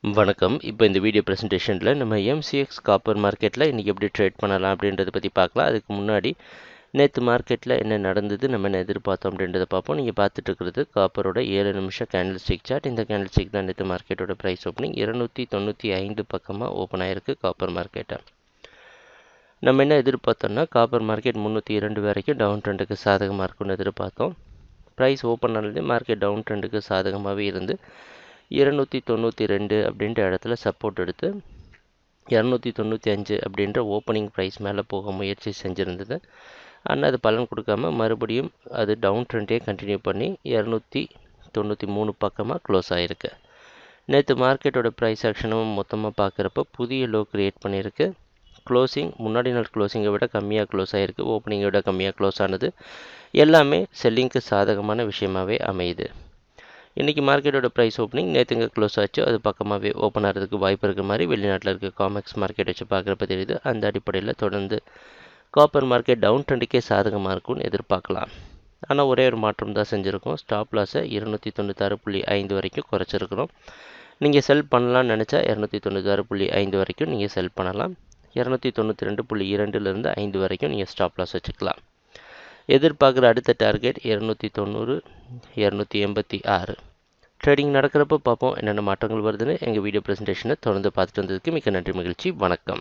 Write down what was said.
வணக்கம். இப்போ இந்த வீடியோ ப்ரெசன்டேஷனில் நம்ம எம்சிஎக்ஸ் காப்பர் மார்க்கெட்டில் இன்றைக்கி எப்படி ட்ரேட் பண்ணலாம் அப்படின்றத பற்றி பார்க்கலாம். அதுக்கு முன்னாடி நேற்று மார்க்கெட்டில் என்ன நடந்தது, நம்ம என்ன எதிர்பார்த்தோம் அப்படின்றத பார்ப்போம். நீங்கள் பார்த்துட்டு இருக்கிறது காப்பரோட 7 நிமிஷம் கேண்டில் ஸ்டிக் சார்ட். இந்த கேண்டில் ஸ்டிக் தான் நேற்று மார்க்கெட்டோட ப்ரைஸ் ஓப்பனிங் 295 பக்கமாக ஓப்பன் ஆகிருக்கு காப்பர் மார்க்கெட்டை. நம்ம என்ன எதிர்பார்த்தோம்னா காப்பர் மார்க்கெட் 302 வரைக்கும் டவுன் ட்ரெண்டுக்கு சாதகமாக இருக்குன்னு எதிர்பார்த்தோம். ப்ரைஸ் ஓப்பன் ஆனது மார்க்கெட் டவுன் ட்ரெண்டுக்கு சாதகமாகவே இருந்து 292 அப்படின்ற இடத்துல சப்போர்ட் எடுத்து 295 அப்படின்ற ஓப்பனிங் ப்ரைஸ் மேலே போக முயற்சி செஞ்சுருந்தது. ஆனால் அது பலன் கொடுக்காம மறுபடியும் அது டவுன் ட்ரெண்டே கண்டினியூ பண்ணி 293 பக்கமாக க்ளோஸ் ஆகிருக்கு. நேற்று மார்க்கெட்டோட ப்ரைஸ் ஆக்ஷனும் மொத்தமாக பார்க்குறப்ப புதிய லோ க்ரியேட் பண்ணியிருக்கு. க்ளோசிங் முன்னாடி நாள் க்ளோசிங்கை விட கம்மியாக க்ளோஸ் ஆகிருக்கு, ஓப்பனிங்கை விட கம்மியாக க்ளோஸ் ஆனது. எல்லாமே செல்லிங்க்கு சாதகமான விஷயமாகவே அமையுது. இன்றைக்கி மார்க்கெட்டோட ப்ரைஸ் ஓப்பனிங் நேற்றுங்க க்ளோஸ் ஆச்சு, அது பக்கமாகவே ஓப்பன் ஆகிறதுக்கு வாய்ப்பு இருக்கிற மாதிரி வெளிநாட்டில் இருக்க காமெக்ஸ் மார்க்கெட் வச்சு பார்க்குறப்ப தெரியுது. அந்த அடிப்படையில் தொடர்ந்து காப்பர் மார்க்கெட் டவுன் ட்ரெண்டுக்கே சாதகமாக இருக்கும்னு எதிர்பார்க்கலாம். ஆனால் ஒரே ஒரு மாற்றம் தான் செஞ்சுருக்கோம். ஸ்டாப் லாஸை 296.5 வரைக்கும் குறைச்சிருக்கிறோம். நீங்கள் செல் பண்ணலான்னு நினச்சா 296.5 வரைக்கும் நீங்கள் செல் பண்ணலாம். 292.2 5 வரைக்கும் நீங்கள் ஸ்டாப் லாஸ் வச்சுக்கலாம். எதிர்பார்க்குற அடுத்த டார்கெட் 290 286. ட்ரேடிங் நடக்கிறப்ப பார்ப்போம் என்னென்ன மாற்றங்கள் வருதுன்னு. எங்கள் வீடியோ ப்ரெசன்டேஷனை தொடர்ந்து பார்த்துட்டு வந்ததுக்கு மிக்க நன்றி, மகிழ்ச்சி, வணக்கம்.